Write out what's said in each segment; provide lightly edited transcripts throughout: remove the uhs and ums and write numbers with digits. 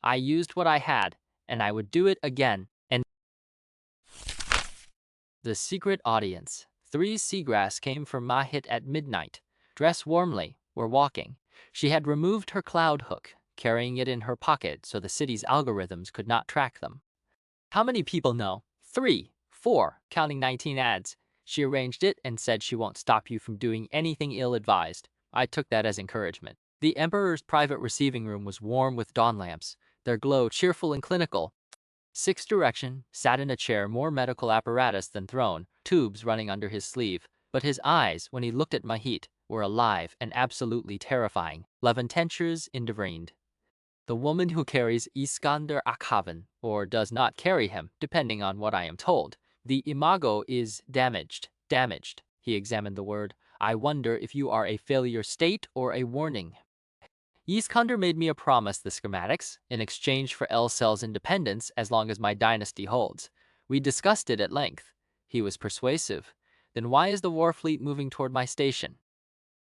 I used what I had, and I would do it again. And the secret audience. Three Seagrass came for Mahit at midnight, dressed warmly, were walking. She had removed her cloud hook, carrying it in her pocket so the city's algorithms could not track them. How many people know? 3, 4, counting 19 ads. She arranged it and said she won't stop you from doing anything ill-advised. I took that as encouragement. The Emperor's private receiving room was warm with dawn lamps, their glow cheerful and clinical. Sixth Direction sat in a chair, more medical apparatus than throne, tubes running under his sleeve. But his eyes, when he looked at Mahit, were alive and absolutely terrifying. Levantentures indivrined. The woman who carries Yskandr Akhavan, or does not carry him, depending on what I am told. The imago is damaged. Damaged. He examined the word. I wonder if you are a failure state or a warning. Yskandr made me a promise, the schematics, in exchange for Lsel's independence as long as my dynasty holds. We discussed it at length. He was persuasive. Then why is the war fleet moving toward my station?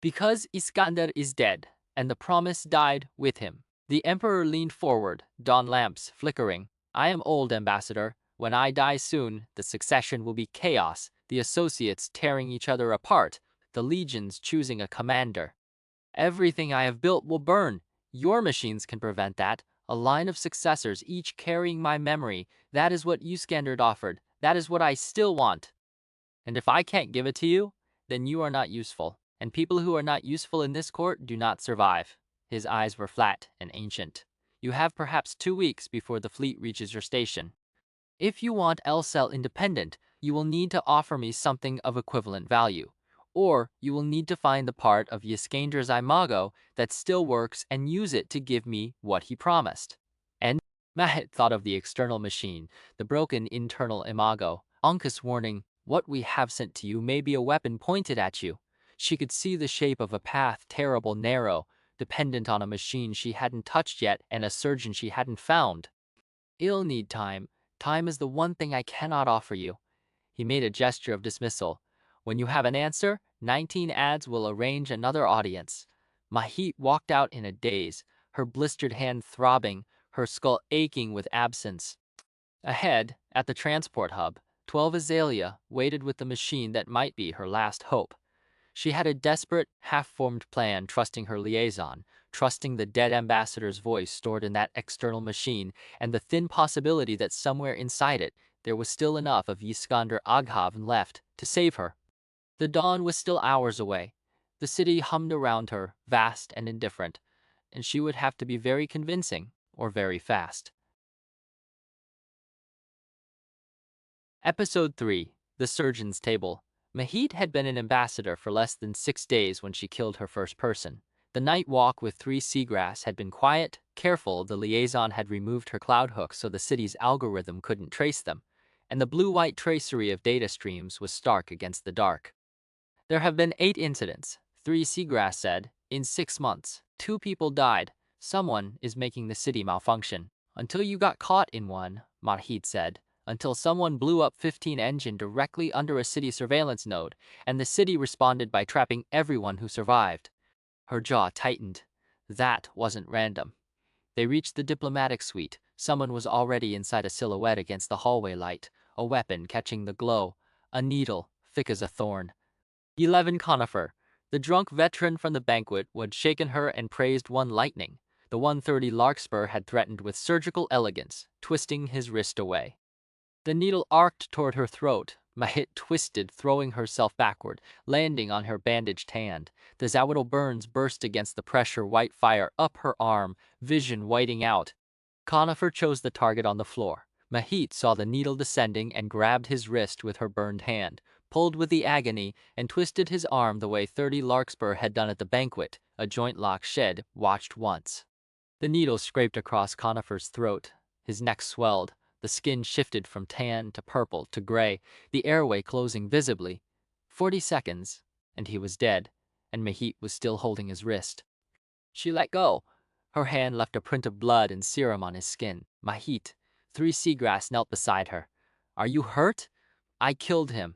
Because Yskandr is dead, and the promise died with him. The Emperor leaned forward, dawn lamps flickering. I am old, Ambassador. When I die soon, the succession will be chaos, the associates tearing each other apart, the legions choosing a commander. Everything I have built will burn. Your machines can prevent that. A line of successors, each carrying my memory. That is what Yskandr offered. That is what I still want. And if I can't give it to you, then you are not useful. And people who are not useful in this court do not survive. His eyes were flat and ancient. You have perhaps 2 weeks before the fleet reaches your station. If you want Lsel independent, you will need to offer me something of equivalent value. Or you will need to find the part of Yskandr's imago that still works and use it to give me what he promised. And Mahit thought of the external machine, the broken internal imago. Uncas warning, what we have sent to you may be a weapon pointed at you. She could see the shape of a path, terrible, narrow, dependent on a machine she hadn't touched yet and a surgeon she hadn't found. I'll need time. Time is the one thing I cannot offer you. He made a gesture of dismissal. When you have an answer, 19 ads will arrange another audience. Mahit walked out in a daze, her blistered hand throbbing, her skull aching with absence. Ahead, at the transport hub, 12 Azalea waited with the machine that might be her last hope. She had a desperate, half-formed plan, trusting her liaison, trusting the dead ambassador's voice stored in that external machine, and the thin possibility that somewhere inside it there was still enough of Yskandr Akhavan left to save her. The dawn was still hours away. The city hummed around her, vast and indifferent, and she would have to be very convincing or very fast. Episode 3. The Surgeon's Table. Mahit had been an ambassador for less than 6 days when she killed her first person. The night walk with Three Seagrass had been quiet, careful. The liaison had removed her cloud hooks so the city's algorithm couldn't trace them, and the blue-white tracery of data streams was stark against the dark. There have been 8 incidents, Three Seagrass said, in 6 months. 2 people died. Someone is making the city malfunction. Until you got caught in one, Mahit said. Until someone blew up 15 engine directly under a city surveillance node, and the city responded by trapping everyone who survived. Her jaw tightened. That wasn't random. They reached the diplomatic suite. Someone was already inside, a silhouette against the hallway light, a weapon catching the glow, a needle thick as a thorn. 11 Conifer, the drunk veteran from the banquet, had shaken her and praised one lightning. The 130 Larkspur had threatened with surgical elegance, twisting his wrist away. The needle arced toward her throat. Mahit twisted, throwing herself backward, landing on her bandaged hand. The Zawidal burns burst against the pressure, white fire up her arm, vision whiting out. Conifer chose the target on the floor. Mahit saw the needle descending and grabbed his wrist with her burned hand, pulled with the agony, and twisted his arm the way 30 Larkspur had done at the banquet. A joint lock shed, watched once. The needle scraped across Conifer's throat. His neck swelled. The skin shifted from tan to purple to gray, the airway closing visibly. 40 seconds, and he was dead, and Mahit was still holding his wrist. She let go. Her hand left a print of blood and serum on his skin. Mahit. Three Seagrass knelt beside her. Are you hurt? I killed him.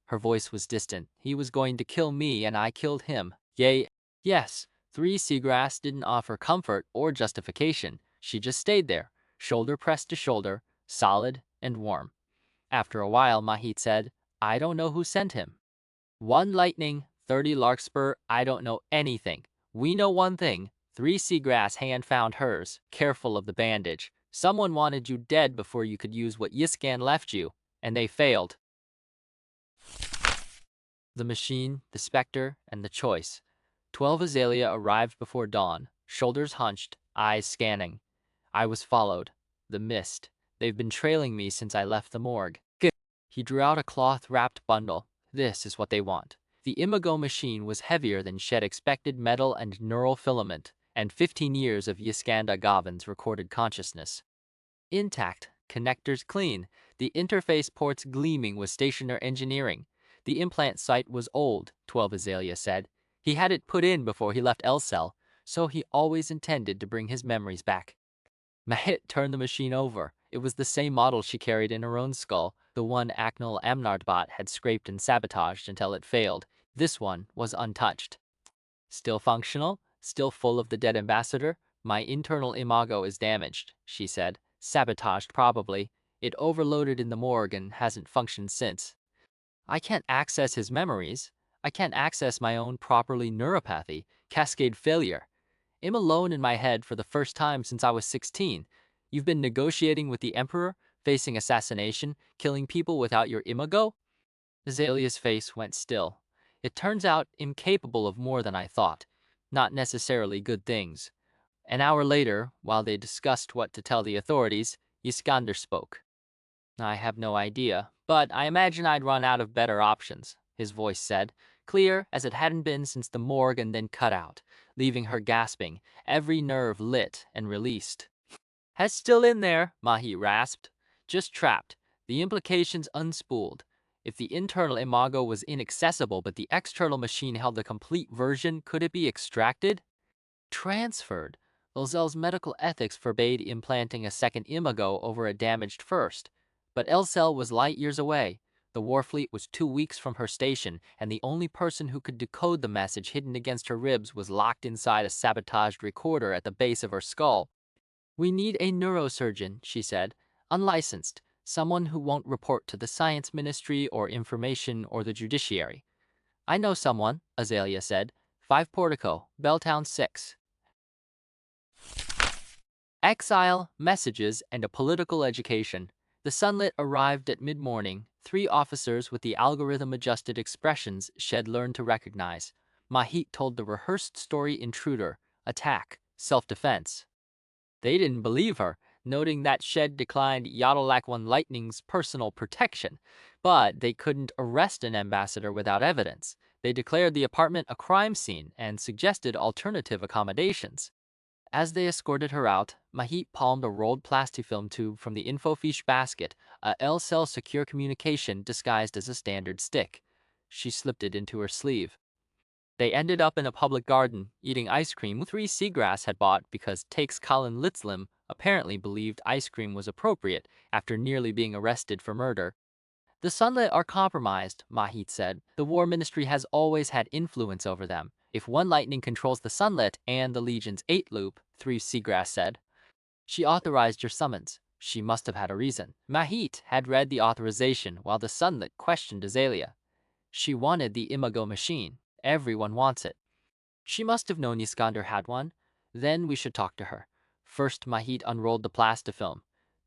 Her voice was distant. He was going to kill me, and I killed him. Yay. Yes. Three Seagrass didn't offer comfort or justification. She just stayed there, shoulder pressed to shoulder, solid and warm. After a while, Mahit said, I don't know who sent him. 1 lightning, 30 larkspur, I don't know anything. We know one thing. Three Seagrass hand found hers, careful of the bandage. Someone wanted you dead before you could use what Yskandr left you, and they failed. The machine, the specter, and the choice. 12 Azalea arrived before dawn, shoulders hunched, eyes scanning. I was followed. The mist. They've been trailing me since I left the morgue. He drew out a cloth-wrapped bundle. This is what they want. The imago-machine was heavier than Shed expected metal and neural filament, and 15 years of Yskandr Gavin's recorded consciousness. Intact, connectors clean, the interface ports gleaming with stationer engineering. The implant site was old, 12 Azalea said. He had it put in before he left Lsel, so he always intended to bring his memories back. Mahit turned the machine over. It was the same model she carried in her own skull, the one Aknal Amnardbot had scraped and sabotaged until it failed. This one was untouched. Still functional, still full of the dead ambassador. My internal imago is damaged, she said. Sabotaged, probably. It overloaded in the morgue and hasn't functioned since. I can't access his memories. I can't access my own properly neuropathy. Cascade failure. I'm alone in my head for the first time since I was 16. You've been negotiating with the Emperor, facing assassination, killing people without your imago? Azalea's face went still. It turns out I'm capable of more than I thought. Not necessarily good things. An hour later, while they discussed what to tell the authorities, Yskandr spoke. I have no idea, but I imagine I'd run out of better options, his voice said, clear as it hadn't been since the morgue and then cut out, leaving her gasping, every nerve lit and released. Has still in there, Mahit rasped. Just trapped. The implications unspooled. If the internal imago was inaccessible but the external machine held the complete version, could it be extracted? Transferred. Lsel's medical ethics forbade implanting a second imago over a damaged first. But Lsel was light years away. The Warfleet was 2 weeks from her station, and the only person who could decode the message hidden against her ribs was locked inside a sabotaged recorder at the base of her skull. We need a neurosurgeon, she said, unlicensed, someone who won't report to the Science Ministry or Information or the Judiciary. I know someone, Azalea said. 5 Portico, Belltown 6. Exile, messages, and a political education. The sunlit arrived at mid-morning. 3 officers with the algorithm-adjusted expressions Shed learned to recognize. Mahit told the rehearsed story intruder, attack, self-defense. They didn't believe her, noting that Shed declined Yadalak-1 Lightning's personal protection, but they couldn't arrest an ambassador without evidence. They declared the apartment a crime scene and suggested alternative accommodations. As they escorted her out, Mahit palmed a rolled plastifilm tube from the infofiche basket, a Lsel secure communication disguised as a standard stick. She slipped it into her sleeve. They ended up in a public garden, eating ice cream Three Seagrass had bought because Teixcalaan Litzlim apparently believed ice cream was appropriate after nearly being arrested for murder. The Sunlit are compromised, Mahit said. The War Ministry has always had influence over them. If 1 Lightning controls the Sunlit and the Legion's 8 loop, Three Seagrass said. She authorized your summons. She must have had a reason. Mahit had read the authorization while the Sunlit questioned Azalea. She wanted the imago-machine. Everyone wants it. She must have known Yskandr had one. Then we should talk to her. First, Mahit unrolled the plastifilm.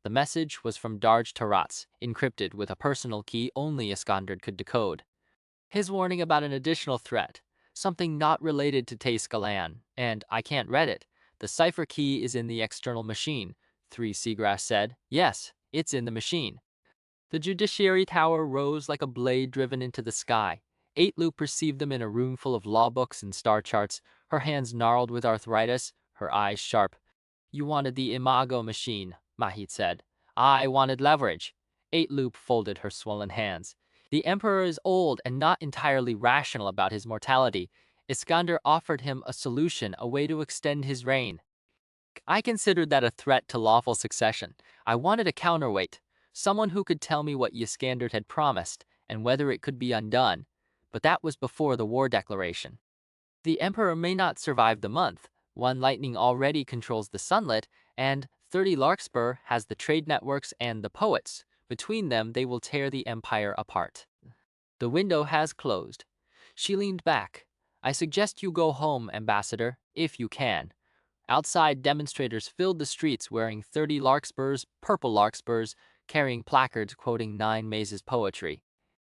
The message was from Darj Taratz, encrypted with a personal key only Yskandr could decode. His warning about an additional threat, something not related to Teixcalaan, and I can't read it. The cipher key is in the external machine, Three Seagrass said. Yes, it's in the machine. The Judiciary Tower rose like a blade driven into the sky. 8 Loop received them in a room full of law books and star charts, her hands gnarled with arthritis, her eyes sharp. You wanted the imago-machine, Mahit said. I wanted leverage. 8 Loop folded her swollen hands. The Emperor is old and not entirely rational about his mortality. Yskandr offered him a solution, a way to extend his reign. I considered that a threat to lawful succession. I wanted a counterweight, someone who could tell me what Yskandr had promised and whether it could be undone. But that was before the war declaration. The Emperor may not survive the month. 1 Lightning already controls the Sunlit, and 30 Larkspur has the trade networks and the poets. Between them, they will tear the empire apart. The window has closed. She leaned back. I suggest you go home, Ambassador, if you can. Outside, demonstrators filled the streets wearing 30 Larkspurs, purple Larkspurs, carrying placards quoting Nine Mazes poetry.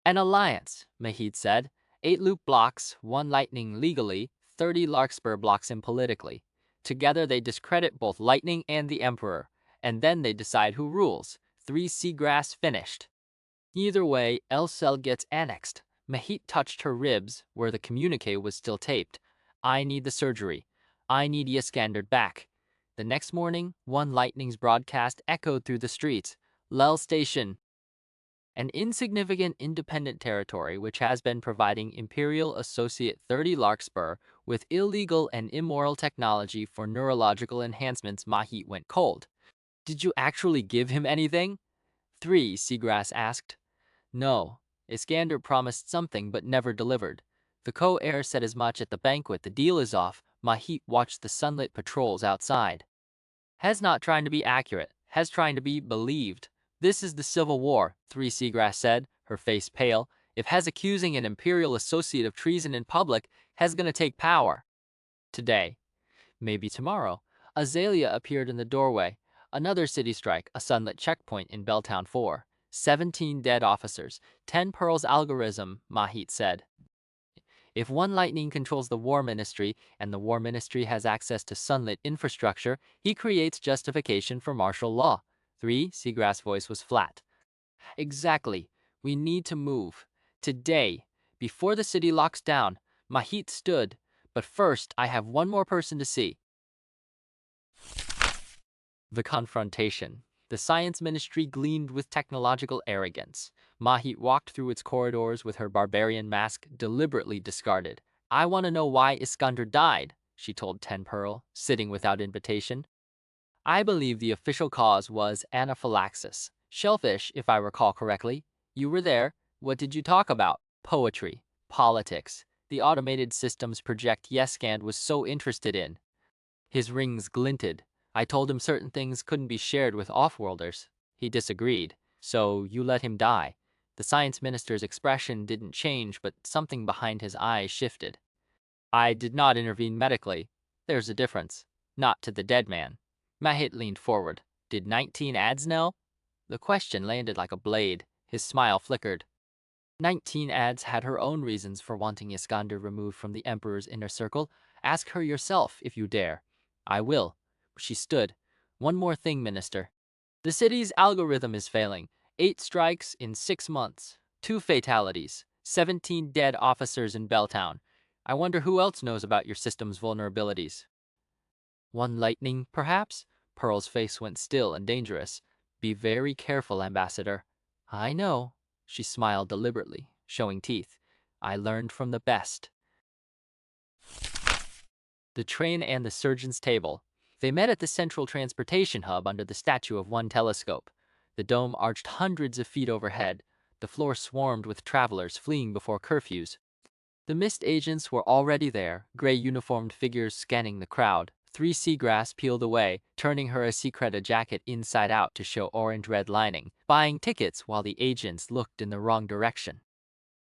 An alliance, Mahit said. 8 loop blocks, 1 lightning legally, 30 Larkspur blocks him politically. Together they discredit both Lightning and the Emperor, and then they decide who rules. Three Seagrass finished. Either way, Lsel gets annexed. Mahit touched her ribs, where the communique was still taped. I need the surgery. I need Yskandr back. The next morning, one Lightning's broadcast echoed through the streets. Lsel Station, an insignificant independent territory which has been providing Imperial Associate 30 Larkspur with illegal and immoral technology for neurological enhancements. Mahit went cold. Did you actually give him anything? Three Seagrass asked. No. Yskandr promised something but never delivered. The co-heir said as much at the banquet. The deal is off. Mahit watched the sunlit patrols outside. Hes not trying to be accurate. Hes trying to be believed. This is the Civil War, Three Seagrass said, her face pale. If Hes accusing an Imperial associate of treason in public, Hes gonna take power. Today. Maybe tomorrow. Azalea appeared in the doorway. Another city strike, a sunlit checkpoint in Belltown 4. 17 dead officers. 10 pearls algorithm, Mahit said. If one Lightning controls the War Ministry, and the War Ministry has access to sunlit infrastructure, he creates justification for martial law. 3. Seagrass' voice was flat. Exactly. We need to move. Today. Before the city locks down. Mahit stood. But first, I have one more person to see. The confrontation. The Science Ministry gleamed with technological arrogance. Mahit walked through its corridors with her barbarian mask deliberately discarded. I want to know why Yskandr died, she told Ten Pearl, sitting without invitation. I believe the official cause was anaphylaxis. Shellfish, if I recall correctly. You were there. What did you talk about? Poetry. Politics. The automated systems project Yskandr was so interested in. His rings glinted. I told him certain things couldn't be shared with off-worlders. He disagreed. So you let him die. The science minister's expression didn't change, but something behind his eyes shifted. I did not intervene medically. There's a difference. Not to the dead man. Mahit leaned forward. Did 19 ads know? The question landed like a blade. His smile flickered. 19 ads had her own reasons for wanting Yskandr removed from the Emperor's inner circle. Ask her yourself if you dare. I will. She stood. One more thing, Minister. The city's algorithm is failing. 8 strikes in 6 months. 2 fatalities. 17 dead officers in Belltown. I wonder who else knows about your system's vulnerabilities. One Lightning, perhaps? Pearl's face went still and dangerous. Be very careful, Ambassador. I know. She smiled deliberately, showing teeth. I learned from the best. The train and the surgeon's table. They met at the central transportation hub under the statue of one telescope. The dome arched hundreds of feet overhead. The floor swarmed with travelers fleeing before curfews. The mist agents were already there, gray uniformed figures scanning the crowd. Three Seagrass peeled away, turning her a secreta jacket inside out to show orange-red lining, buying tickets while the agents looked in the wrong direction.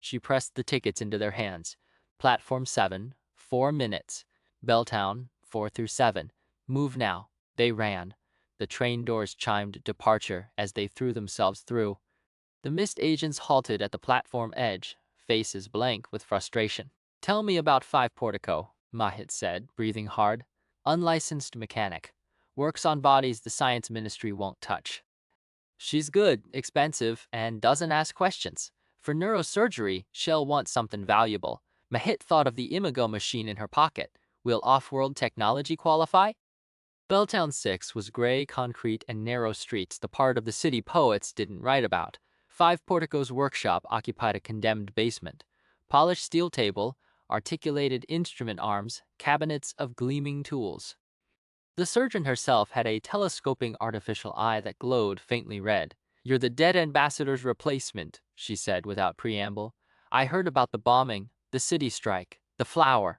She pressed the tickets into their hands. Platform 7, 4 minutes. Belltown, 4 through 7. Move now. They ran. The train doors chimed departure as they threw themselves through. The mist agents halted at the platform edge, faces blank with frustration. Tell me about 5 Portico, Mahit said, breathing hard. Unlicensed mechanic. Works on bodies the science ministry won't touch. She's good, expensive, and doesn't ask questions. For neurosurgery, she'll want something valuable. Mahit thought of the imago-machine in her pocket. Will off-world technology qualify? Belltown 6 was gray, concrete, and narrow streets the part of the city poets didn't write about. 5 Portico's workshop occupied a condemned basement. Polished steel table, articulated instrument arms, cabinets of gleaming tools. The surgeon herself had a telescoping artificial eye that glowed faintly red. You're the dead ambassador's replacement, she said without preamble. I heard about the bombing, the city strike, the flower.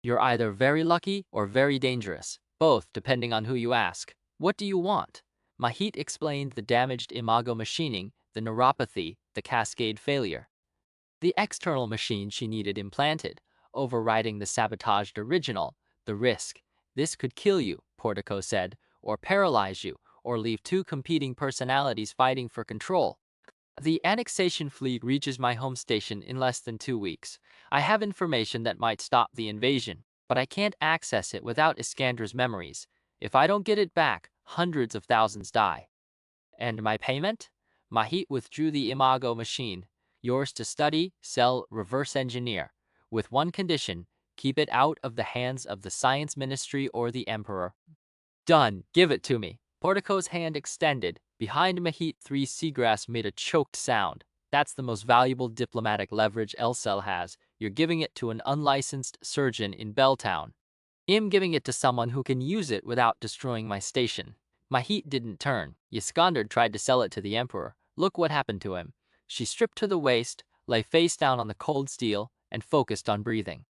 You're either very lucky or very dangerous, both depending on who you ask. What do you want? Mahit explained the damaged imago machining, the neuropathy, the cascade failure. The external machine she needed implanted, overriding the sabotaged original, the risk. This could kill you, Portico said, or paralyze you, or leave two competing personalities fighting for control. The annexation fleet reaches my home station in less than 2 weeks. I have information that might stop the invasion, but I can't access it without Yskandra's memories. If I don't get it back, hundreds of thousands die. And my payment? Mahit withdrew the imago machine. Yours to study, sell, reverse engineer. With one condition, keep it out of the hands of the science ministry or the emperor. Done. Give it to me. Portico's hand extended. Behind Mahit, Three Seagrass made a choked sound. That's the most valuable diplomatic leverage Lsel has. You're giving it to an unlicensed surgeon in Belltown. I'm giving it to someone who can use it without destroying my station. Mahit didn't turn. Yskandr tried to sell it to the emperor. Look what happened to him. She stripped to the waist, lay face down on the cold steel, and focused on breathing.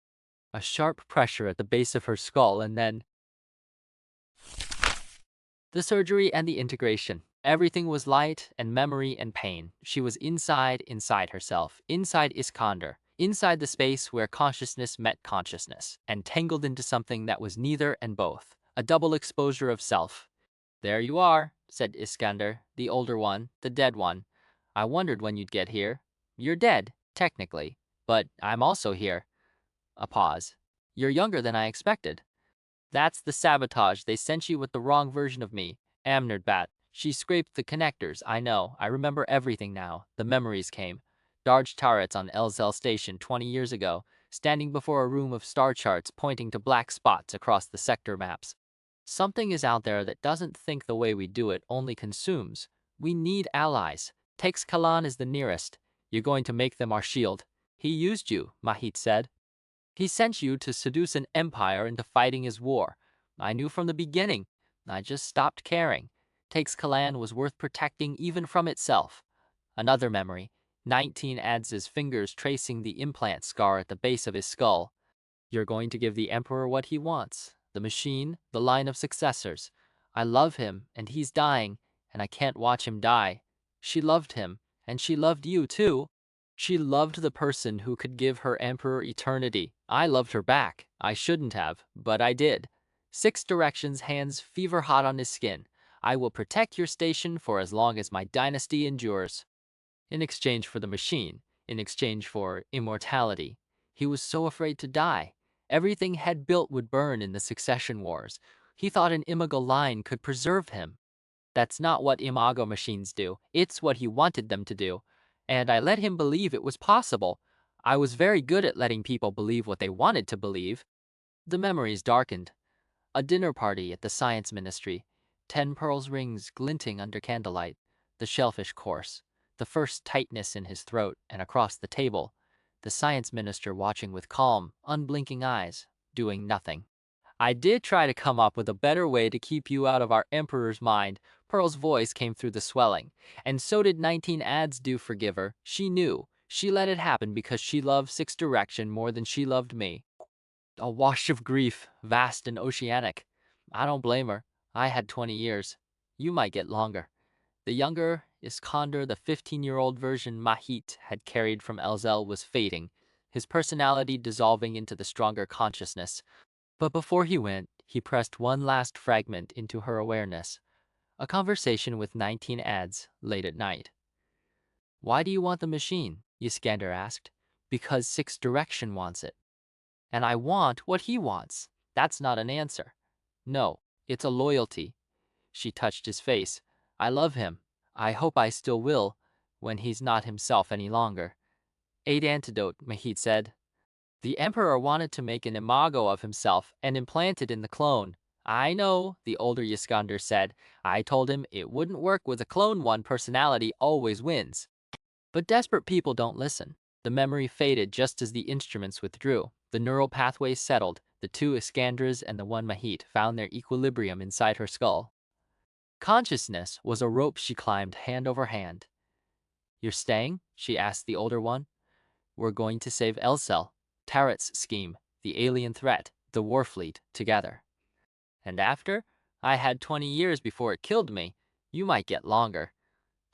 A sharp pressure at the base of her skull, and then the surgery and the integration. Everything was light and memory and pain. She was inside herself, inside Yskandr, inside the space where consciousness met consciousness, and tangled into something that was neither and both, a double exposure of self. There you are, said Yskandr, the older one, the dead one. I wondered when you'd get here. You're dead, technically, but I'm also here. A pause. You're younger than I expected. That's the sabotage. They sent you with the wrong version of me. Amnerdbat. She scraped the connectors. I know. I remember everything now. The memories came. Darge turrets on Lsel Station 20 years ago, standing before a room of star charts pointing to black spots across the sector maps. Something is out there that doesn't think the way we do it, only consumes. We need allies. Teixcalaan is the nearest. You're going to make them our shield. He used you, Mahit said. He sent you to seduce an empire into fighting his war. I knew from the beginning. I just stopped caring. Teixcalaan was worth protecting even from itself. Another memory. 19 adds his fingers tracing the implant scar at the base of his skull. You're going to give the emperor what he wants. The machine, the line of successors. I love him, and he's dying, and I can't watch him die. She loved him, and she loved you too. She loved the person who could give her emperor eternity. I loved her back. I shouldn't have, but I did. 6 directions, hands fever hot on his skin. I will protect your station for as long as my dynasty endures. In exchange for the machine, in exchange for immortality. He was so afraid to die. Everything had built would burn in the succession wars. He thought an imago line could preserve him. That's not what imago machines do. It's what he wanted them to do. And I let him believe it was possible. I was very good at letting people believe what they wanted to believe. The memories darkened. A dinner party at the science ministry. 10 pearls rings glinting under candlelight. The shellfish course. The first tightness in his throat and across the table. The science minister watching with calm, unblinking eyes, doing nothing. I did try to come up with a better way to keep you out of our emperor's mind. Pearl's voice came through the swelling. And so did 19 ads do forgive her. She knew. She let it happen because she loved 6 Direction more than she loved me. A wash of grief, vast and oceanic. I don't blame her. I had 20 years. You might get longer. The younger Yskandr, the 15-year-old version Mahit had carried from Lsel, was fading, his personality dissolving into the stronger consciousness. But before he went, he pressed one last fragment into her awareness. A conversation with 19 ads late at night. Why do you want the machine? Yskandr asked. Because 6 Direction wants it. And I want what he wants. That's not an answer. No, it's a loyalty. She touched his face. I love him. I hope I still will, when he's not himself any longer. 8 antidote, Mahit said. The emperor wanted to make an imago of himself and implant it in the clone. I know, the older Yskandr said. I told him it wouldn't work with a clone. One personality always wins. But desperate people don't listen. The memory faded just as the instruments withdrew. The neural pathways settled. The 2 Yskandrs and the 1 Mahit found their equilibrium inside her skull. Consciousness was a rope she climbed hand over hand. You're staying? She asked the older one. We're going to save Lsel, Tarot's scheme, the alien threat, the war fleet, together. And after? I had 20 years before it killed me. You might get longer.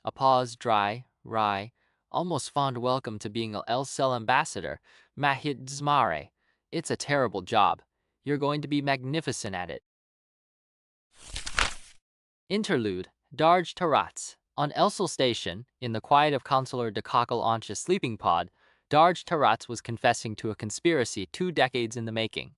A pause, dry, wry, almost fond welcome to being a Lsel ambassador, Mahit Dzmare. It's a terrible job. You're going to be magnificent at it. Interlude, Darj Tarats. On Lsel Station, in the quiet of Consular Teixcalaan's sleeping pod, Darj Tarats was confessing to a conspiracy 2 decades in the making.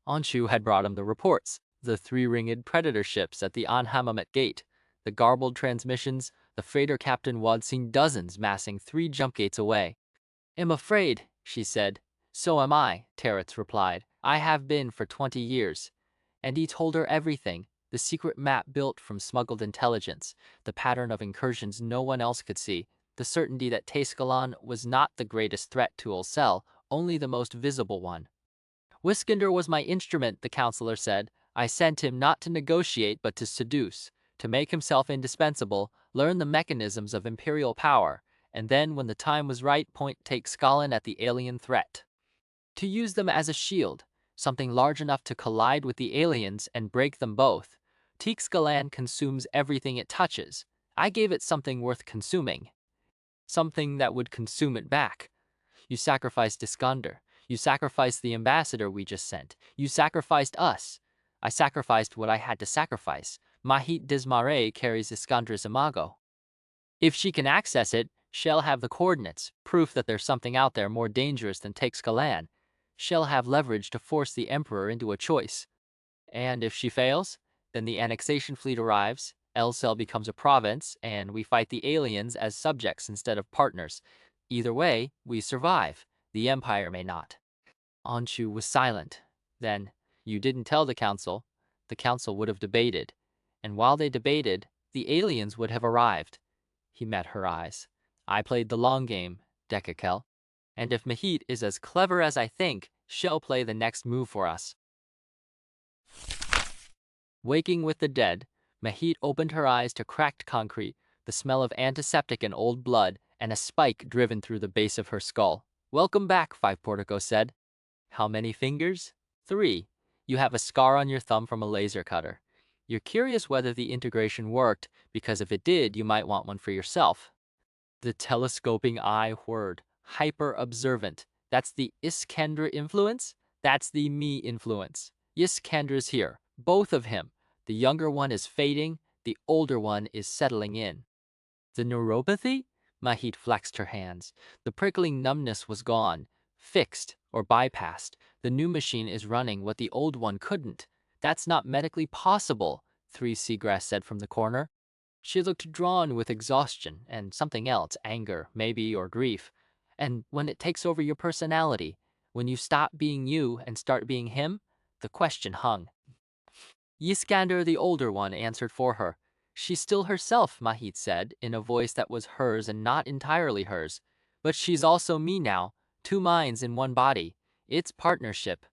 Anshu had brought him the reports, the 3-ringed predator ships at the Anhamamet Gate, the garbled transmissions, the freighter captain who'd seen dozens massing 3 jump gates away. "I'm afraid," she said. "So am I," Tarats replied. "I have been for 20 years. And he told her everything, the secret map built from smuggled intelligence, the pattern of incursions no one else could see, the certainty that Teixcalaan was not the greatest threat to Lsel, only the most visible one. Yskandr was my instrument, the counselor said. I sent him not to negotiate but to seduce, to make himself indispensable, learn the mechanisms of imperial power, and then, when the time was right, point Teixcalaan at the alien threat. To use them as a shield, something large enough to collide with the aliens and break them both. Teixcalaan consumes everything it touches. I gave it something worth consuming. Something that would consume it back. You sacrificed Yskandr. You sacrificed the ambassador we just sent. You sacrificed us. I sacrificed what I had to sacrifice. Mahit Dzmare carries Yskandr's imago. If she can access it, she'll have the coordinates, proof that there's something out there more dangerous than Teixcalaan. She'll have leverage to force the emperor into a choice. And if she fails, then the annexation fleet arrives, Lsel becomes a province, and we fight the aliens as subjects instead of partners. Either way, we survive. The Empire may not. Anshu was silent. Then, you didn't tell the council. The council would have debated. And while they debated, the aliens would have arrived. He met her eyes. I played the long game, Dekakel. And if Mahit is as clever as I think, she'll play the next move for us. Waking with the dead, Mahit opened her eyes to cracked concrete, the smell of antiseptic and old blood, and a spike driven through the base of her skull. "Welcome back," Five Portico said. "How many fingers?" "3. You have a scar on your thumb from a laser cutter. You're curious whether the integration worked, because if it did, you might want one for yourself." The telescoping eye whirred. Hyper-observant. That's the Yskandr influence? That's the me influence. Yskandra's here. Both of him. The younger one is fading. The older one is settling in. The neuropathy? Mahit flexed her hands. The prickling numbness was gone. Fixed, or bypassed. The new machine is running what the old one couldn't. That's not medically possible, Three Seagrass said from the corner. She looked drawn with exhaustion and something else, anger, maybe, or grief. And when it takes over your personality, when you stop being you and start being him, the question hung. Yskandr, the older one, answered for her. She's still herself, Mahit said, in a voice that was hers and not entirely hers. But she's also me now, 2 minds in one body. It's partnership.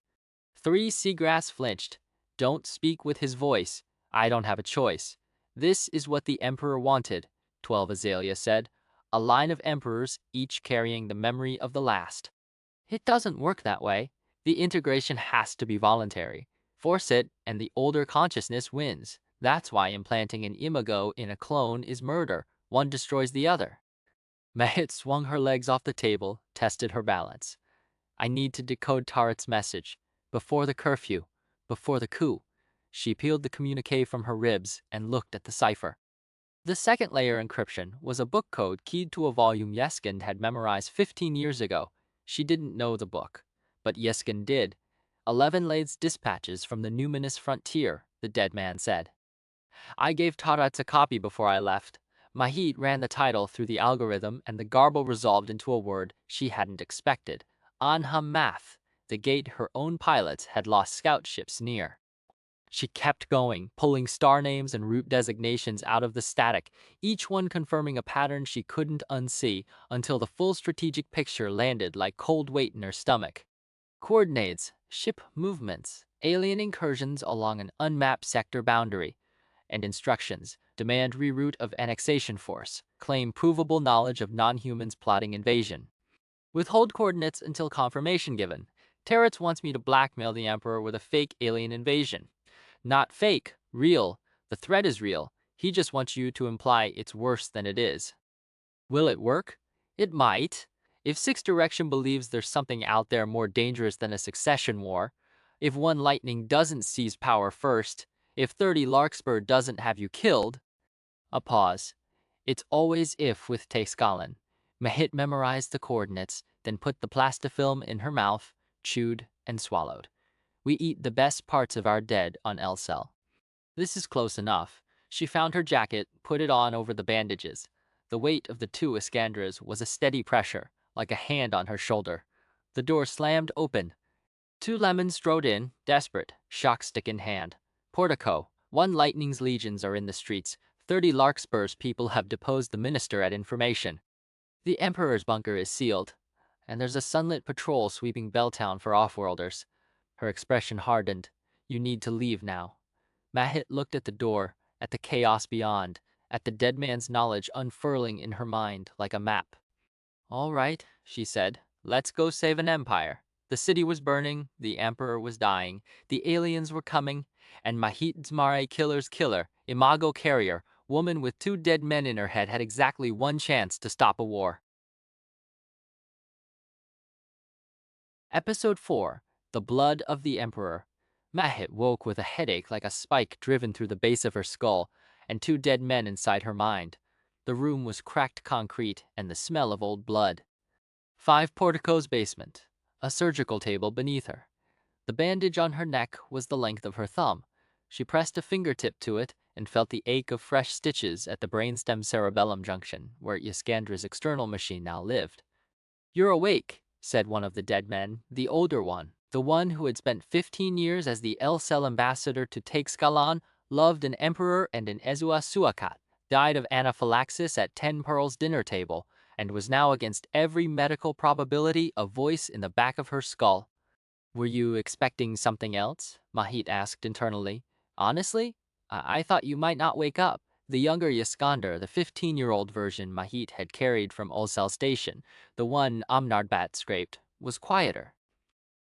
Three Seagrass flinched. Don't speak with his voice. I don't have a choice. This is what the Emperor wanted, 12 Azalea said. A line of emperors, each carrying the memory of the last. It doesn't work that way. The integration has to be voluntary. Force it, and the older consciousness wins. That's why implanting an imago in a clone is murder. One destroys the other. Mahit swung her legs off the table, tested her balance. I need to decode Tarat's message. Before the curfew. Before the coup. She peeled the communique from her ribs and looked at the cipher. The second layer encryption was a book code keyed to a volume Yskandr had memorized 15 years ago. She didn't know the book, but Yskandr did. 11 Lades dispatches from the numinous frontier, the dead man said. I gave Tarat a copy before I left. Mahit ran the title through the algorithm and the garble resolved into a word she hadn't expected. Anhamath, the gate her own pilots had lost scout ships near. She kept going, pulling star names and route designations out of the static, each one confirming a pattern she couldn't unsee, until the full strategic picture landed like cold weight in her stomach. Coordinates, ship movements, alien incursions along an unmapped sector boundary, and instructions, demand reroute of annexation force, claim provable knowledge of non-humans plotting invasion. Withhold coordinates until confirmation given. Tarats wants me to blackmail the Emperor with a fake alien invasion. Not fake, Real. The threat is real. He just wants you to imply it's worse than it is. Will it work? It might. If Six Direction believes there's something out there more dangerous than a succession war, if one lightning doesn't seize power first, if 30 Larkspur doesn't have you killed. A pause. It's always if with Teixcalaan. Mahit memorized the coordinates, then put the plastifilm in her mouth, chewed and swallowed. We eat the best parts of our dead on Lsel. This is close enough. She found her jacket, put it on over the bandages. The weight of the two Yskandrs was a steady pressure, like a hand on her shoulder. The door slammed open. 2 lemons strode in, desperate, shock stick in hand. Portico. 1 Lightning's legions are in the streets. 30 Larkspur's people have deposed the minister at information. The Emperor's bunker is sealed, and there's a sunlit patrol sweeping Belltown for offworlders. Her expression hardened. You need to leave now. Mahit looked at the door, at the chaos beyond, at the dead man's knowledge unfurling in her mind like a map. All right, she said, let's go save an empire. The city was burning, the emperor was dying, the aliens were coming, and Mahit Dzmare, killer's killer, imago carrier, woman with 2 dead men in her head, had exactly 1 chance to stop a war. Episode 4. The Blood of the Emperor. Mahit woke with a headache like a spike driven through the base of her skull, and 2 dead men inside her mind. The room was cracked concrete and the smell of old blood. 5 Portico's basement. A surgical table beneath her. The bandage on her neck was the length of her thumb. She pressed a fingertip to it and felt the ache of fresh stitches at the brainstem cerebellum junction, where Yskandra's external machine now lived. You're awake, said one of the dead men, the older one, the one who had spent 15 years as the Lsel ambassador to Teixcalaan, loved an emperor and an Ezua Suakat, died of anaphylaxis at 10 Pearl's dinner table, and was now against every medical probability a voice in the back of her skull. Were you expecting something else? Mahit asked internally. Honestly, I thought you might not wake up. The younger Yskandr, the 15-year-old version Mahit had carried from Lsel Station, the one Amnardbat scraped, was quieter.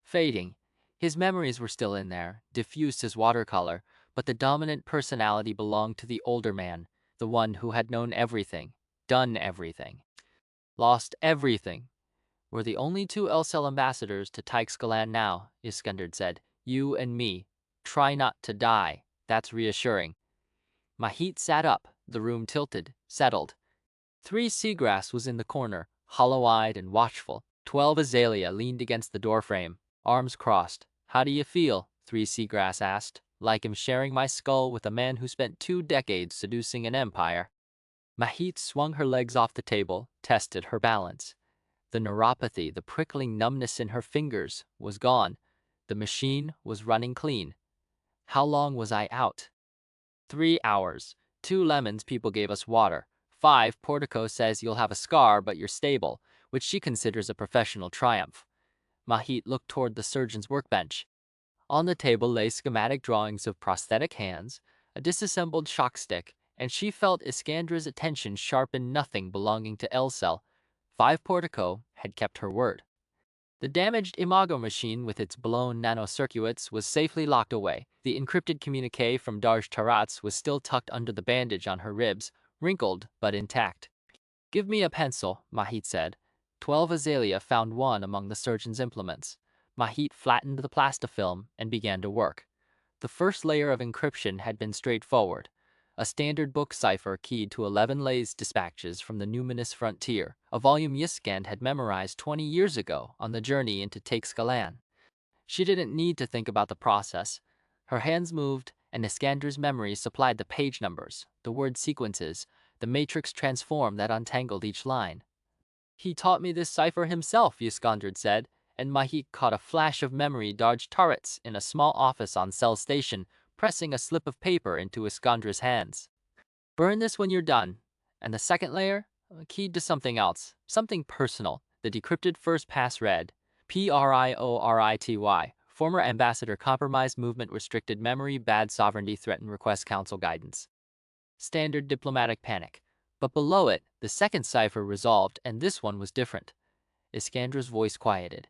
Fading. His memories were still in there, diffused as watercolor, but the dominant personality belonged to the older man, the one who had known everything, done everything, lost everything. We're the only 2 Lsel ambassadors to Teixcalaan now, Yskandr said. You and me. Try not to die. That's reassuring. Mahit sat up, the room tilted, settled. Three Seagrass was in the corner, hollow-eyed and watchful. 12 Azalea leaned against the doorframe, arms crossed. How do you feel? Three Seagrass asked. Like I'm sharing my skull with a man who spent 2 decades seducing an empire. Mahit swung her legs off the table, tested her balance. The neuropathy, the prickling numbness in her fingers, was gone. The machine was running clean. How long was I out? 3 hours. 2 lemons, people gave us water. 5, Portico says you'll have a scar, but you're stable, which she considers a professional triumph. Mahit looked toward the surgeon's workbench. On the table lay schematic drawings of prosthetic hands, a disassembled shock stick, and she felt Yskandra's attention sharpen nothing belonging to Lsel. 5 Portico had kept her word. The damaged imago-machine with its blown nanocircuits was safely locked away. The encrypted communique from Darj Taratz was still tucked under the bandage on her ribs, wrinkled but intact. Give me a pencil, Mahit said. 12 Azalea found one among the surgeon's implements. Mahit flattened the plastifilm and began to work. The first layer of encryption had been straightforward. A standard book cipher keyed to 11 Lay's dispatches from the numinous frontier, a volume Yskandr had memorized 20 years ago on the journey into Teixcalaan. She didn't need to think about the process. Her hands moved, and Yskandra's memory supplied the page numbers, the word sequences, the matrix transform that untangled each line. He taught me this cipher himself, Yskandr said, and Mahit caught a flash of memory. Darj Taratz in a small office on Lsel Station, pressing a slip of paper into Yskandra's hands. Burn this when you're done. And the second layer? Keyed to something else, something personal. The decrypted first pass read, PRIORITY, former ambassador compromised movement restricted memory bad sovereignty threatened request council guidance. Standard diplomatic panic. But below it, the second cipher resolved, and this one was different. Yskandra's voice quieted.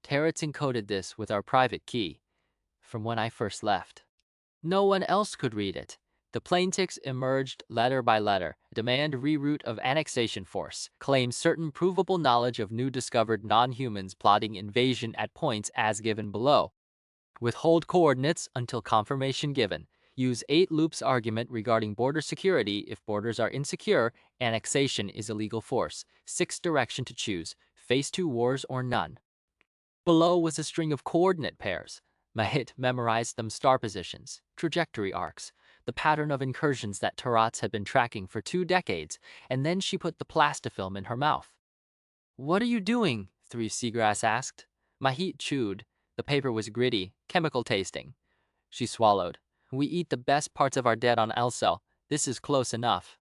Taratz encoded this with our private key, from when I first left. No one else could read it. The plainticks emerged letter by letter, demand reroute of annexation force, claim certain provable knowledge of new discovered non-humans plotting invasion at points as given below. Withhold coordinates until confirmation given. Use 8 loops argument regarding border security. If borders are insecure, annexation is a legal force. 6 direction to choose, phase 2 wars or none. Below was a string of coordinate pairs. Mahit memorized them: star positions, trajectory arcs, the pattern of incursions that Tarats had been tracking for 2 decades, and then she put the plastifilm in her mouth. "What are you doing?" Three Seagrass asked. Mahit chewed. The paper was gritty, chemical tasting. She swallowed. "We eat the best parts of our dead on Lsel. This is close enough."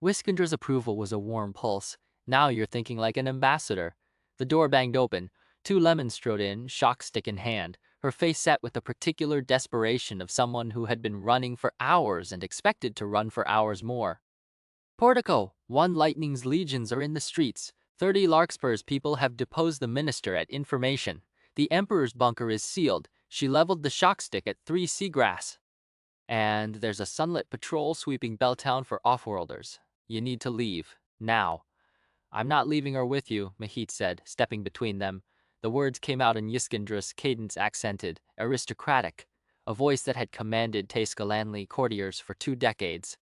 Yskandra's approval was a warm pulse. "Now you're thinking like an ambassador." The door banged open. 2 lemons strode in, shock stick in hand, her face set with the particular desperation of someone who had been running for hours and expected to run for hours more. "Portico, 1 Lightning's legions are in the streets. 30 Larkspur's people have deposed the minister at information. The Emperor's bunker is sealed." She leveled the shock stick at Three Seagrass. "And there's a sunlit patrol sweeping Belltown for offworlders. You need to leave. Now." "I'm not leaving her with you," Mahit said, stepping between them. The words came out in Yskandra's cadence, accented, aristocratic, a voice that had commanded Teixcalaan courtiers for 2 decades.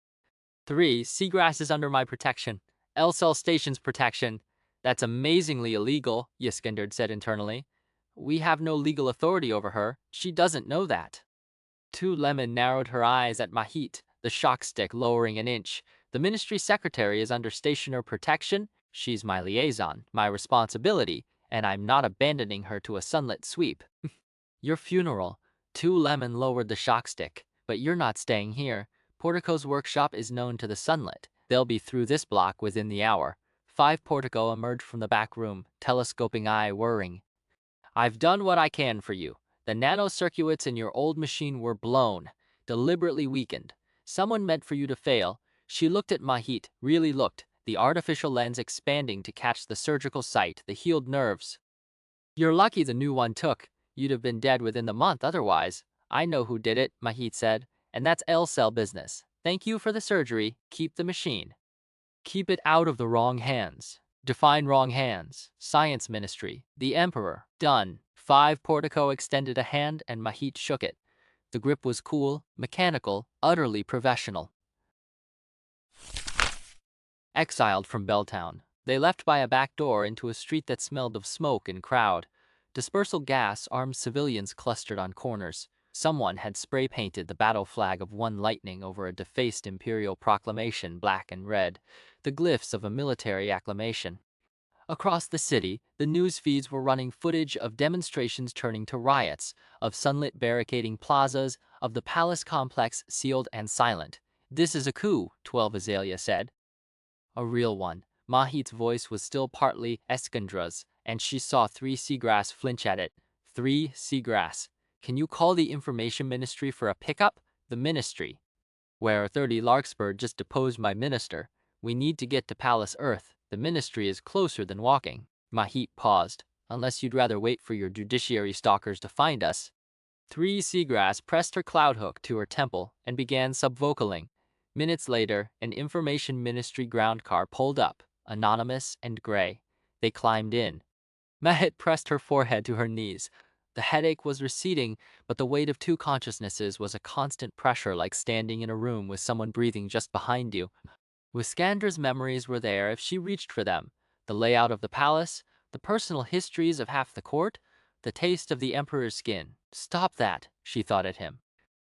"Three Seagrass is under my protection. Lsel Station's protection." "That's amazingly illegal," Yskandr said internally. "We have no legal authority over her. She doesn't know that." 2 Lemon narrowed her eyes at Mahit, the shock stick lowering an inch. "The ministry secretary is under stationer protection. She's my liaison, my responsibility, and I'm not abandoning her to a sunlit sweep." "Your funeral." 2 Lemon lowered the shock stick. "But you're not staying here. Portico's workshop is known to the sunlit. They'll be through this block within the hour." 5 Portico emerged from the back room, telescoping eye whirring. "I've done what I can for you. The nanocircuits in your old machine were blown, deliberately weakened. Someone meant for you to fail." She looked at Mahit, really looked, the artificial lens expanding to catch the surgical site, the healed nerves. "You're lucky the new one took. You'd have been dead within the month otherwise." "I know who did it," Mahit said, "and that's Lsel business. Thank you for the surgery. Keep the machine. Keep it out of the wrong hands." "Define wrong hands." "Science Ministry. The Emperor." "Done." 5 Portico extended a hand and Mahit shook it. The grip was cool, mechanical, utterly professional. Exiled from Belltown, they left by a back door into a street that smelled of smoke and crowd. Dispersal gas, armed civilians clustered on corners. Someone had spray-painted the battle flag of 1 Lightning over a defaced imperial proclamation, black and red, the glyphs of a military acclamation. Across the city, the news feeds were running footage of demonstrations turning to riots, of sunlit barricading plazas, of the palace complex sealed and silent. "This is a coup," 12 Azalea said. "A real one." Mahit's voice was still partly Yskandra's, and she saw Three Seagrass flinch at it. "Three Seagrass. Can you call the information ministry for a pickup?" "The ministry, where 30 Larkspur just deposed my minister. We need to get to Palace Earth. The ministry is closer than walking." Mahit paused. "Unless you'd rather wait for your judiciary stalkers to find us." Three Seagrass pressed her cloud hook to her temple and began subvocaling. Minutes later, an information ministry ground car pulled up, anonymous and gray. They climbed in. Mahit pressed her forehead to her knees. The headache was receding, but the weight of 2 consciousnesses was a constant pressure, like standing in a room with someone breathing just behind you. Yskandra's memories were there if she reached for them. The layout of the palace, the personal histories of half the court, the taste of the emperor's skin. "Stop that," she thought at him.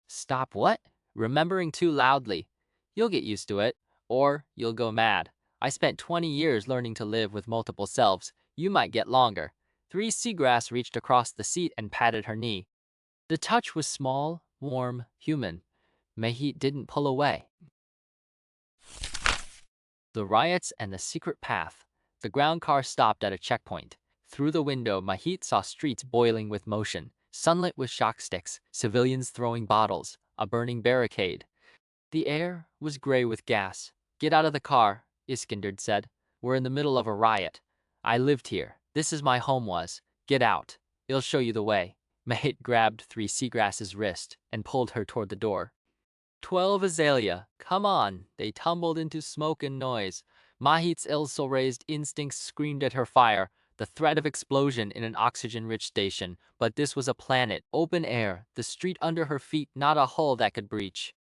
"Stop what?" Remembering too loudly. "You'll get used to it, or you'll go mad. I spent 20 years learning to live with multiple selves. You might get longer." Three Seagrass reached across the seat and patted her knee. The touch was small, warm, human. Mahit didn't pull away. The riots and the secret path. The ground car stopped at a checkpoint. Through the window, Mahit saw streets boiling with motion, sunlit with shock sticks, civilians throwing bottles, a burning barricade. The air was gray with gas. "Get out of the car," Yskandr said. "We're in the middle of a riot. I lived here. This is my home was. Get out. It'll show you the way." Mahit grabbed Three Seagrass's wrist and pulled her toward the door. 12 Azalea, come on! They tumbled into smoke and noise. Mahit's ill-raised instincts screamed at her fire, the threat of explosion in an oxygen-rich station. But this was a planet, open air, the street under her feet, not a hole that could breach.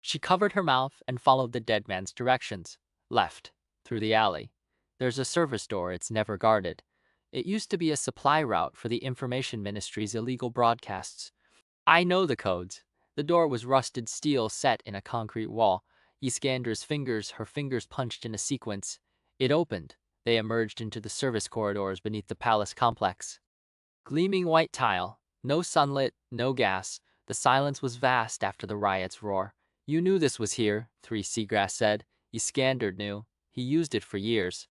She covered her mouth and followed the dead man's directions. Left, through the alley. There's a service door, it's never guarded. It used to be a supply route for the Information Ministry's illegal broadcasts. I know the codes. The door was rusted steel set in a concrete wall. Yskandra's fingers, her fingers punched in a sequence. It opened. They emerged into the service corridors beneath the palace complex. Gleaming white tile. No sunlit, no gas. The silence was vast after the riot's roar. You knew this was here, Three Seagrass said. Yskandr knew. He used it for years.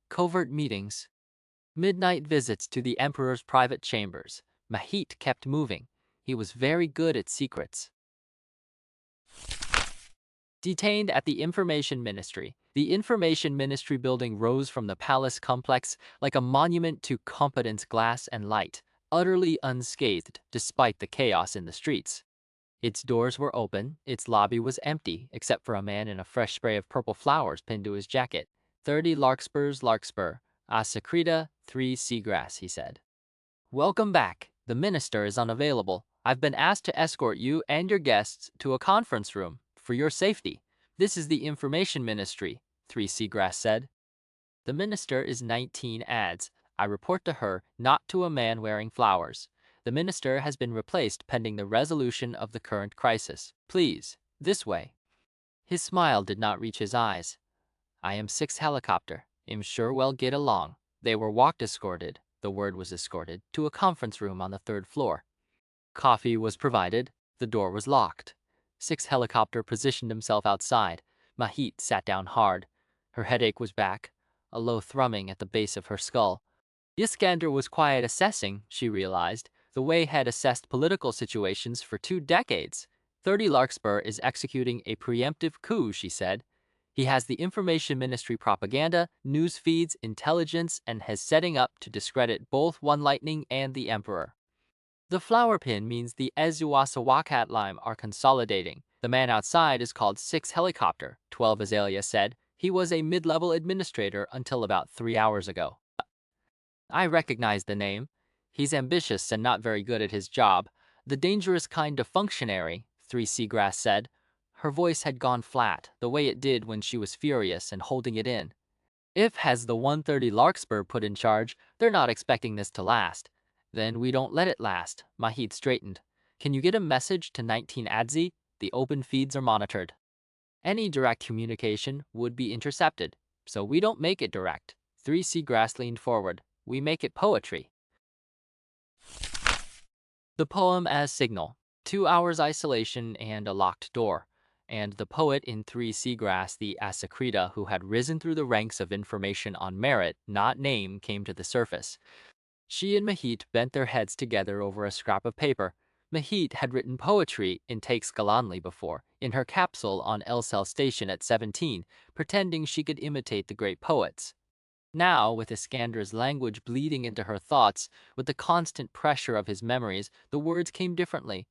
Covert meetings. Midnight visits to the Emperor's private chambers. Mahit kept moving. He was very good at secrets. Detained at the Information Ministry. The Information Ministry building rose from the palace complex like a monument to competence, glass and light, utterly unscathed despite the chaos in the streets. Its doors were open, its lobby was empty, except for a man in a fresh spray of purple flowers pinned to his jacket. 30 Larkspur, a-memory-called-empire-arkady-martine, Three Seagrass, he said. Welcome back. The minister is unavailable. I've been asked to escort you and your guests to a conference room for your safety. This is the Information Ministry, Three Seagrass said. The minister is 19 ads. I report to her, not to a man wearing flowers. The minister has been replaced pending the resolution of the current crisis. Please, this way. His smile did not reach his eyes. I am 6 helicopter. I'm sure we'll get along. They were escorted, the word was escorted, to a conference room on the 3rd floor. Coffee was provided. The door was locked. 6 helicopter positioned himself outside. Mahit sat down hard. Her headache was back, a low thrumming at the base of her skull. Yskandr was quiet assessing, she realized, the way had assessed political situations for 2 decades. 30 Larkspur is executing a preemptive coup, she said. He has the Information Ministry propaganda, news feeds, intelligence, and has setting up to discredit both One Lightning and the Emperor. The flower pin means the Ezuwasawakatlim are consolidating. The man outside is called 6 Helicopter, 12 Azalea said. He was a mid-level administrator until about 3 hours ago. I recognize the name. He's ambitious and not very good at his job. The dangerous kind of functionary, Three Seagrass said. Her voice had gone flat, the way it did when she was furious and holding it in. If has the 130 Larkspur put in charge, they're not expecting this to last. Then we don't let it last, Mahit straightened. Can you get a message to 19 Adzi? The open feeds are monitored. Any direct communication would be intercepted, so we don't make it direct. Three Seagrass leaned forward. We make it poetry. The poem as signal. 2 hours isolation and a locked door. And the poet in Three Seagrass, the Asakrita who had risen through the ranks of information on merit, not name, came to the surface. She and Mahit bent their heads together over a scrap of paper. Mahit had written poetry in Teixcalaan before, in her capsule on Lsel Station at 17, pretending she could imitate the great poets. Now, with Yskandra's language bleeding into her thoughts, with the constant pressure of his memories, the words came differently.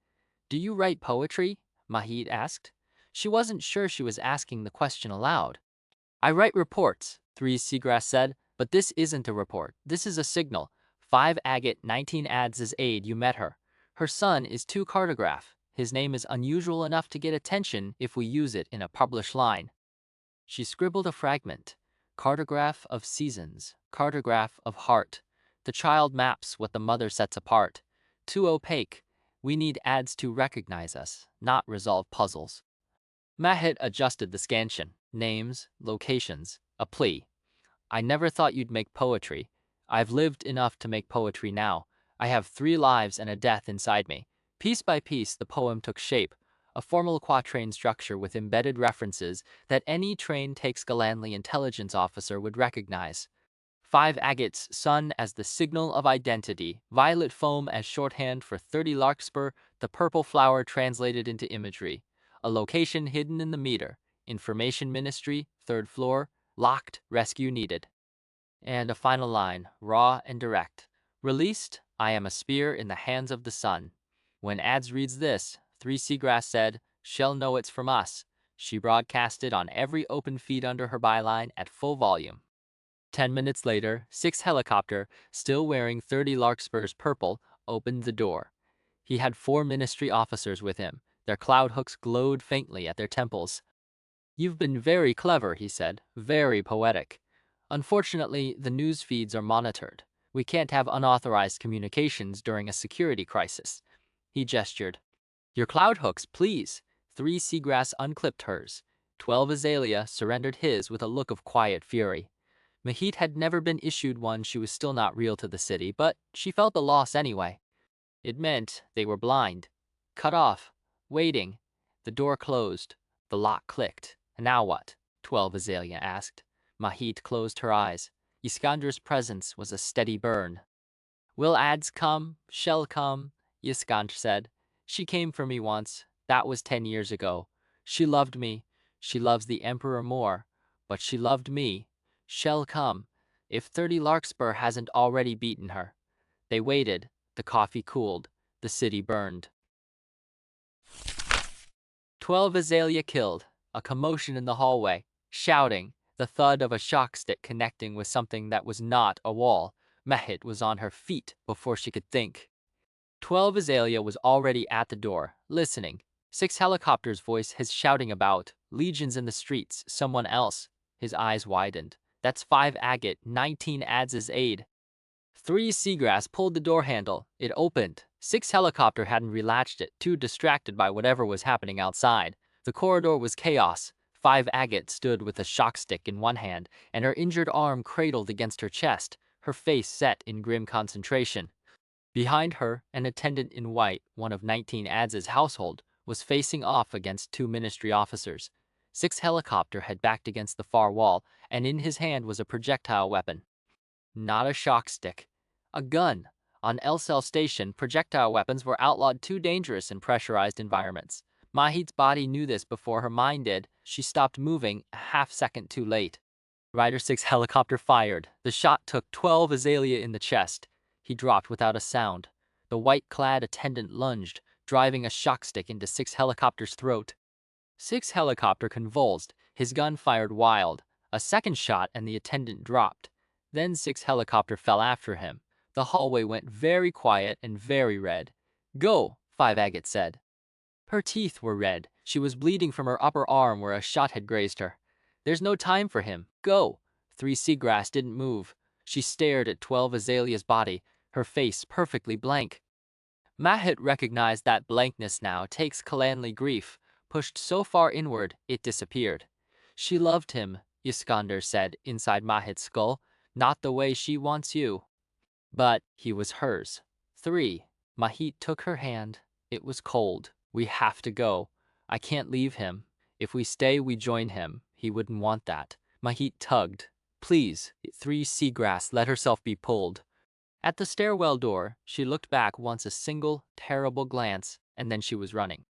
Do you write poetry? Mahit asked. She wasn't sure she was asking the question aloud. I write reports, Three Seagrass said, but this isn't a report. This is a signal. 5 agate, 19 ads aide, you met her. Her son is 2 cartograph. His name is unusual enough to get attention if we use it in a published line. She scribbled a fragment. Cartograph of seasons, cartograph of heart. The child maps what the mother sets apart. Too opaque. We need ads to recognize us, not resolve puzzles. Mahit adjusted the scansion. Names, locations, a plea. I never thought you'd make poetry. I've lived enough to make poetry now. I have 3 lives and a death inside me. Piece by piece, the poem took shape, a formal quatrain structure with embedded references that any trained Teixcalaan intelligence officer would recognize. 5 agates, sun as the signal of identity, violet foam as shorthand for 30 Larkspur, the purple flower translated into imagery. A location hidden in the meter. Information Ministry, 3rd floor, locked, rescue needed. And a final line, raw and direct. Released, I am a spear in the hands of the sun. When Ads reads this, Three Seagrass said, shall know it's from us. She broadcasted on every open feed under her byline at full volume. 10 minutes later, Six Helicopter, still wearing 30 Larkspur's purple, opened the door. He had 4 ministry officers with him. Their cloud hooks glowed faintly at their temples. You've been very clever, he said, very poetic. Unfortunately, the news feeds are monitored. We can't have unauthorized communications during a security crisis. He gestured. Your cloud hooks, please. Three Seagrass unclipped hers. 12 Azalea surrendered his with a look of quiet fury. Mahit had never been issued one. She was still not real to the city, but she felt the loss anyway. It meant they were blind, cut off, waiting. The door closed. The lock clicked. And now what? 12 Azalea asked. Mahit closed her eyes. Yskandra's presence was a steady burn. Will Ads come? Shall come? Yskandr said. She came for me once. That was 10 years ago. She loved me. She loves the Emperor more. But she loved me. Shall come. If 30 Larkspur hasn't already beaten her. They waited. The coffee cooled. The city burned. 12 Azalea killed. A commotion in the hallway. Shouting. The thud of a shock stick connecting with something that was not a wall. Mahit was on her feet before she could think. 12 Azalea was already at the door, listening. Six Helicopter's voice his shouting about. Legions in the streets. Someone else. His eyes widened. That's 5 agate, 19 Ads' aid. Three Seagrass pulled the door handle. It opened. Six Helicopter hadn't relatched it, too distracted by whatever was happening outside. The corridor was chaos. 5 agate stood with a shock stick in one hand, and her injured arm cradled against her chest, her face set in grim concentration. Behind her, an attendant in white, one of 19 Ads' household, was facing off against 2 ministry officers. Six Helicopter had backed against the far wall, and in his hand was a projectile weapon. Not a shock stick. A gun. On Lsel Station, projectile weapons were outlawed, too dangerous in pressurized environments. Mahit's body knew this before her mind did. She stopped moving a half-second too late. Rider 6 Helicopter fired. The shot took 12 Azalea in the chest. He dropped without a sound. The white-clad attendant lunged, driving a shock stick into 6 Helicopter's throat. 6 Helicopter convulsed. His gun fired wild. A second shot and the attendant dropped. Then 6 Helicopter fell after him. The hallway went very quiet and very red. Go, 5 agate said. Her teeth were red. She was bleeding from her upper arm where a shot had grazed her. There's no time for him. Go. 3 Seagrass didn't move. She stared at 12 Azalea's body, her face perfectly blank. Mahit recognized that blankness now. Teixcalaan grief, pushed so far inward, it disappeared. She loved him, Yskandr said inside Mahit's skull, not the way she wants you. But he was hers. 3. Mahit took her hand. It was cold. We have to go. I can't leave him. If we stay, we join him. He wouldn't want that. Mahit tugged. Please. 3 Seagrass let herself be pulled. At the stairwell door, she looked back once, a single, terrible glance, and then she was running.